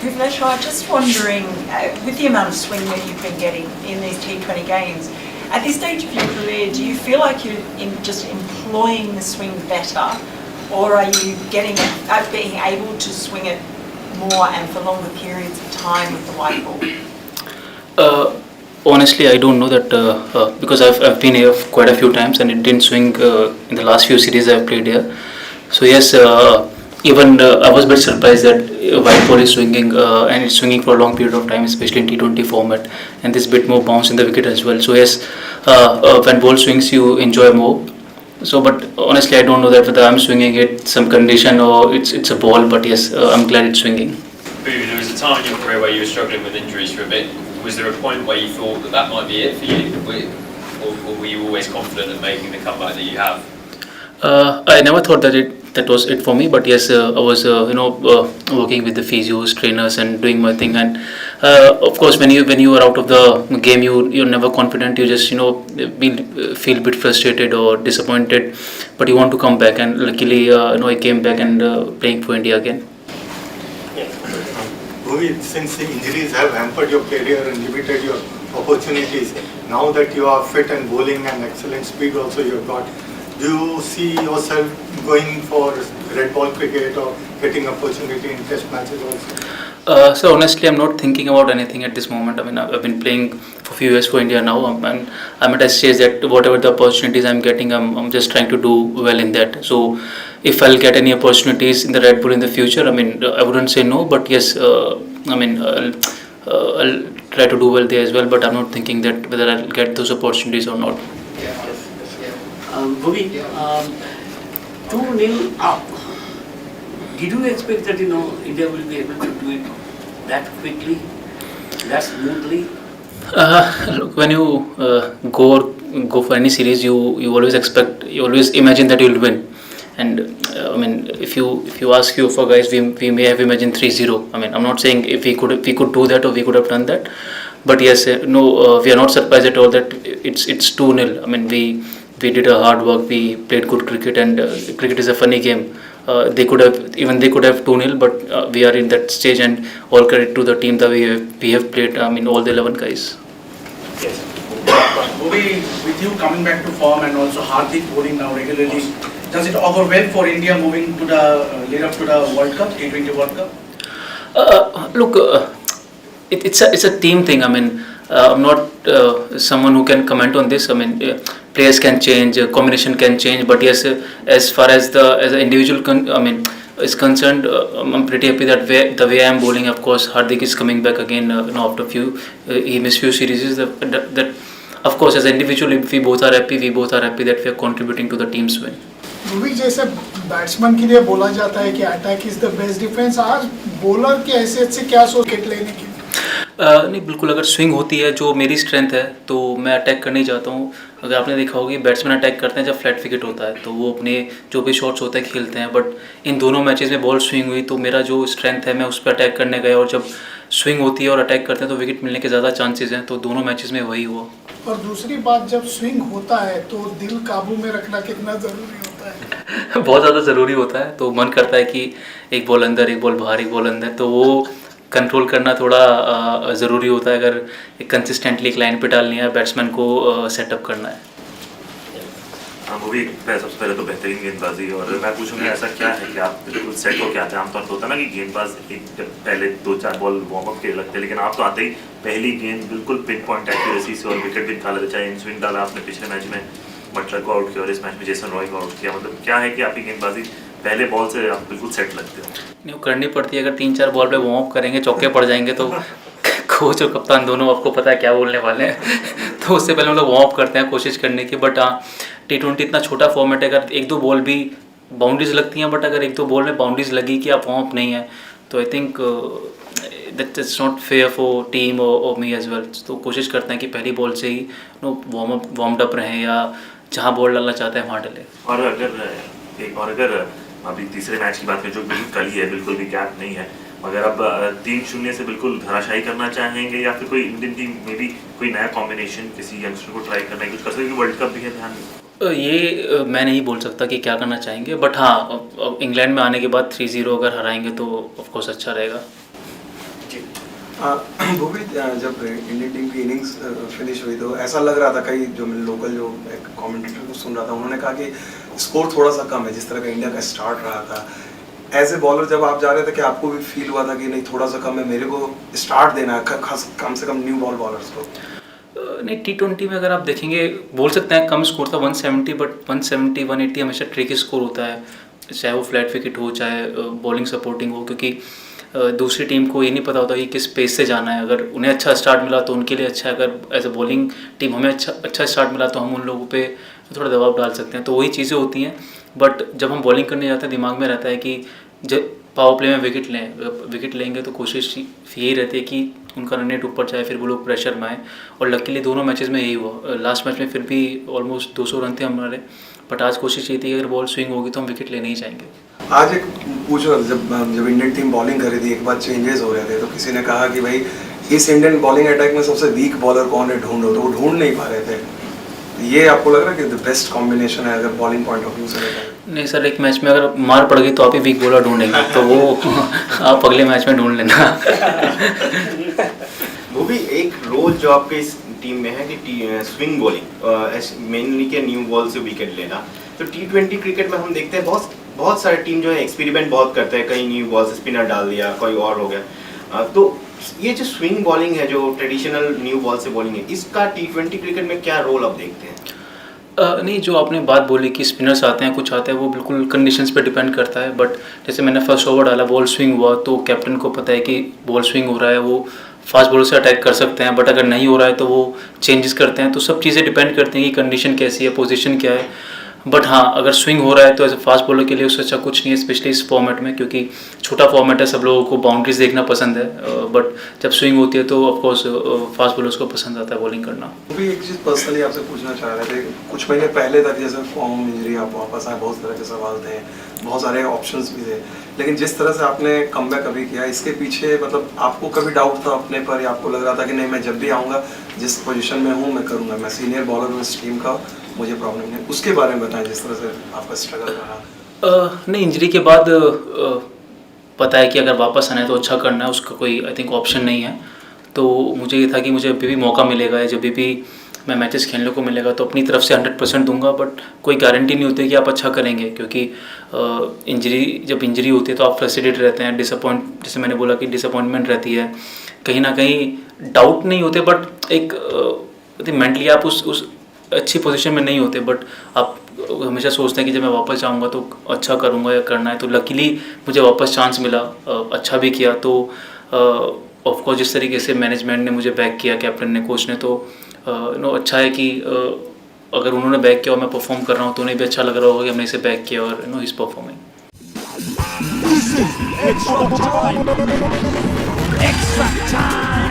Bhuvneshwar, just wondering, with the amount of swing that you've been getting in these T20 games, at this stage of your career, do you feel like you're just employing the swing better, or are you being able to swing it more and for longer periods of time with the white ball? Honestly, I don't know that because I've been here quite a few times and it didn't swing in the last few series I've played here. So yes, even I was a bit surprised that white ball is swinging and it's swinging for a long period of time, especially in T20 format, and there's a bit more bounce in the wicket as well. So yes, when ball swings, you enjoy more. So, but honestly, I don't know that whether I'm swinging it some condition or it's a ball. But yes, I'm glad it's swinging. There was a time in your career where you were struggling with injuries for a bit. Was there a point where you thought that might be it for you, or were you always confident in making the comeback that you have? I never thought that was it for me, but yes, I was working with the physios, trainers, and doing my thing. And of course, when you are out of the game, you're never confident. You just feel a bit frustrated or disappointed, but you want to come back. And luckily, I came back and playing for India again. Bhuvi, since the injuries have hampered your career and limited your opportunities, now that you are fit and bowling and excellent speed also you have got, do you see yourself going for red ball cricket or getting opportunity in test matches also? So honestly, I'm not thinking about anything at this moment. I mean, I've been playing for a few years for India now, and I'm at a stage that whatever the opportunities I'm getting, I'm just trying to do well in that. So if I'll get any opportunities in the Red Bull in the future, I mean, I wouldn't say no, but yes, I mean, I'll try to do well there as well. But I'm not thinking that whether I'll get those opportunities or not. Bhuvi, 2-0 up. Did you expect that India will be able to do it that quickly, that smoothly? Look, when you go for any series, you always imagine that you'll win. And I mean, if you ask few of our guys, we may have imagined 3-0. I mean, I'm not saying if we could do that or we could have done that, but yes, we are not surprised at all that it's 2-0. I mean, we did a hard work, we played good cricket, and cricket is a funny game. They could have 2-0, but we are in that stage, and all credit to the team that we have played. I mean, all the 11 guys. Yes. Bhuvi, with you coming back to form and also Hardik bowling now regularly, does it augur well for India moving to the lead up to the World Cup, T20 World Cup? Look, it's a team thing. I mean, I'm not someone who can comment on this. I mean, players can change, combination can change, but yes, as far as an individual is concerned, I'm pretty happy that the way I'm bowling. Of course, Hardik is coming back again after he missed few series. That of course, as an individual, if we both are happy that we are contributing to the team's win. Bhuvi, जैसे batsman के लिए बोला जाता है कि attack is the best defence, आज bowler की हैसियत से क्या सोच विकेट लेने की? नहीं, बिल्कुल, अगर स्विंग होती है जो मेरी स्ट्रेंथ है तो मैं अटैक करने ही जाता हूँ. अगर आपने देखा होगा बैट्समैन अटैक करते हैं जब फ्लैट विकेट होता है तो वो अपने जो भी शॉट्स होते हैं खेलते हैं, बट इन दोनों मैचेस में बॉल स्विंग हुई तो मेरा जो स्ट्रेंथ है मैं उस पर अटैक करने गया, और जब स्विंग होती है और अटैक करते हैं तो विकेट मिलने के ज़्यादा चांसेस हैं, तो दोनों मैचेस में वही हुआ. और दूसरी बात, जब स्विंग होता है तो दिल काबू में रखना कितना ज़रूरी होता है? बहुत ज़्यादा ज़रूरी होता है. तो मन करता है कि एक बॉल अंदर, एक बॉल बाहर, एक बॉल अंदर, तो वो कंट्रोल करना थोड़ा ज़रूरी होता है. अगर एक कंसिस्टेंटली एक लाइन पे डालनी है, बैट्समैन को सेटअप करना है. वो भी सबसे पहले तो बेहतरीन गेंदबाजी, और मैं पूछूंगा ऐसा क्या है कि आप बिल्कुल सेट हो के आते हैं? आमतौर पर होता है ना कि गेंदबाज पहले 2-4 बॉल वार्म अप के लगते हैं, लेकिन आप तो आते ही पहली गेंद बिल्कुल पिन पॉइंट एक्यूरेसी से और विकेट भी निकाला देता है. इन स्विंग डाला आपने पिछले मैच में बटलर को आउट किया और इस मैच में जेसन रॉय को आउट किया. मतलब क्या है कि आपकी गेंदबाजी पहले बॉल से आप बिल्कुल सेट लगते हो? नहीं, करनी पड़ती है. अगर 3-4 बॉल पे वार्म अप करेंगे, चौके पड़ जाएंगे तो कोच और कप्तान दोनों आपको पता है क्या बोलने वाले हैं. तो उससे पहले हम लोग वार्म अप करते हैं कोशिश करने की. बट हाँ, T20 इतना छोटा फॉर्मेट है, अगर 1-2 बॉल भी बाउंड्रीज लगती हैं, बट अगर 1-2 बॉल में बाउंड्रीज लगी कि आप वार्म अप नहीं है, तो I think that is not fair for team और मी एज वेल. तो कोशिश करते हैं कि पहली बॉल से ही वार्म अप रहें, या जहाँ बॉल डालना चाहते हैं वहाँ डालें. और अगर अभी तीसरे मैच की बात करें जो बिल्कुल कल ही है, बिल्कुल भी गैप नहीं है, अगर अब 3-0 से बिल्कुल धराशायी करना चाहेंगे या फिर कोई इंडियन टीम में भी कोई नया कॉम्बिनेशन किसी यंगस्टर को ट्राई करना है, कुछ कर सकते? वर्ल्ड कप भी है ध्यान में. ये मैं नहीं बोल सकता कि क्या करना चाहेंगे, बट हाँ, इंग्लैंड में आने के बाद 3-0 अगर हराएंगे तो ऑफकोर्स अच्छा रहेगा. वो भी जब इंडियन टीम की इनिंग्स फिनिश हुई तो ऐसा लग रहा था, कई जो लोकल जो एक कमेंटेटर को सुन रहा था उन्होंने कहा कि स्कोर थोड़ा सा कम है, जिस तरह का इंडिया का स्टार्ट रहा था। एज ए बॉलर जब आप जा रहे थे कि आपको भी फील हुआ था कि नहीं थोड़ा सा कम है, मेरे को स्टार्ट देना है कम से कम न्यू बॉलर्स को? नहीं, T20 में अगर आप देखेंगे बोल सकते हैं कम स्कोर था 170, बट 170 180 हमेशा ट्रिकी स्कोर होता है, चाहे वो फ्लैट विकेट हो चाहे बॉलिंग सपोर्टिंग हो, क्योंकि दूसरी टीम को ये नहीं पता होता कि किस पेस से जाना है। अगर उन्हें अच्छा स्टार्ट मिला तो उनके लिए अच्छा है, अगर एज ए बॉलिंग टीम हमें अच्छा स्टार्ट मिला तो हम उन लोगों पे थोड़ा दबाव डाल सकते हैं, तो वही चीज़ें होती हैं। बट जब हम बॉलिंग करने जाते हैं दिमाग में रहता है कि जब पावर प्ले में विकेट लेंगे तो कोशिश यही रहती है कि उनका रन रेट ऊपर जाए, फिर वो लोग प्रेशर में आए, और लकीली दोनों मैचेस में यही हुआ। लास्ट मैच में फिर भी ऑलमोस्ट 200 रन थे हमारे, बट आज कोशिश ये थी कि अगर बॉल स्विंग होगी तो हम विकेट लेने ही जाएंगे। आज एक पूछ रहा था, जब इंडियन टीम बॉलिंग कर रही थी एक बार चेंजेस हो रहे थे तो किसी ने कहा कि भाई इस इंडियन बॉलिंग अटैक में सबसे वीक बॉलर कौन है, ढूंढो, तो वो ढूंढ नहीं पा रहे थे। ये आपको लग रहा है कि द बेस्ट कॉम्बिनेशन है अगर बॉलिंग पॉइंट ऑफ व्यू से देखें? नहीं सर, एक मैच में अगर मार पड़ गई तो आप ही वीक बॉलर ढूंढेंगे, तो वो आप अगले मैच में ढूंढ लेना। वो भी एक रोल जो आपके इस टीम में है कि स्विंग बॉलिंग मेनली के न्यू बॉल से विकेट लेना। तो T20 क्रिकेट में हम देखते हैं बहुत सारे टीम जो है एक्सपेरिमेंट बहुत करते हैं, कहीं न्यू बॉल से स्पिनर डाल दिया, कोई और हो गया। तो ये जो स्विंग बॉलिंग है, जो ट्रेडिशनल न्यू बॉल से बॉलिंग है, इसका T20 क्रिकेट में क्या रोल आप देखते हैं? नहीं, जो आपने बात बोली कि स्पिनर्स आते हैं कुछ आते हैं, वो बिल्कुल कंडीशंस पे डिपेंड करता है। बट जैसे मैंने फर्स्ट ओवर डाला, बॉल स्विंग हुआ तो कैप्टन को पता है कि बॉल स्विंग हो रहा है, वो फास्ट बॉलर से अटैक कर सकते हैं। बट अगर नहीं हो रहा है तो वो चेंजेस करते हैं। तो सब चीज़ें डिपेंड करती हैं कि कंडीशन कैसी है, पोजीशन क्या है। बट हाँ, अगर स्विंग हो रहा है तो एज ए फास्ट बॉलर के लिए उससे अच्छा कुछ नहीं है, स्पेशली इस फॉर्मेट में, क्योंकि छोटा फॉर्मेट है, सब लोगों को बाउंड्रीज देखना पसंद है। बट जब स्विंग होती है तो ऑफकोर्स फास्ट बॉलर्स को पसंद आता है बॉलिंग करना। वो भी एक चीज़ पर्सनली आपसे पूछना चाह रहे थे, कुछ महीने पहले तक जैसे फॉर्म इंजरी आप वापस आए, बहुत तरह के सवाल थे, बहुत सारे ऑप्शंस भी थे, लेकिन जिस तरह से आपने कमबैक अभी किया, इसके पीछे मतलब आपको कभी डाउट था अपने पर, या आपको लग रहा था कि नहीं मैं जब भी आऊँगा जिस पोजीशन में हूँ मैं करूँगा, मैं सीनियर बॉलर हूँ इस टीम का, मुझे प्रॉब्लम नहीं? उसके बारे में बताएं जिस तरह से आपका स्ट्रगल रहा। नहीं, इंजरी के बाद पता है कि अगर वापस आना है तो अच्छा करना है, उसका कोई आई थिंक ऑप्शन नहीं है। तो मुझे ये था कि मुझे अभी भी मौका मिलेगा, जब भी मैं मैचेस खेलने को मिलेगा तो अपनी तरफ से 100% दूंगा। बट कोई गारंटी नहीं होती कि आप अच्छा करेंगे, क्योंकि जब इंजरी होती है तो आप फ्रस्ट्रेटेड रहते हैं, जैसे मैंने बोला कि डिसअपॉइंटमेंट रहती है, कहीं ना कहीं डाउट नहीं होते, बट एक मेंटली आप उस अच्छी पोजीशन में नहीं होते। बट आप हमेशा सोचते हैं कि जब मैं वापस जाऊंगा तो अच्छा करूंगा या करना है। तो लकीली मुझे वापस चांस मिला, अच्छा भी किया। तो ऑफकोर्स जिस तरीके से मैनेजमेंट ने मुझे बैक किया, कैप्टन ने, कोच ने, तो अच्छा है कि अगर उन्होंने बैक किया और मैं परफॉर्म कर रहा हूँ तो उन्हें भी अच्छा लग रहा होगा कि हमने इसे बैक किया और इस परफॉर्मिंग। Extra time.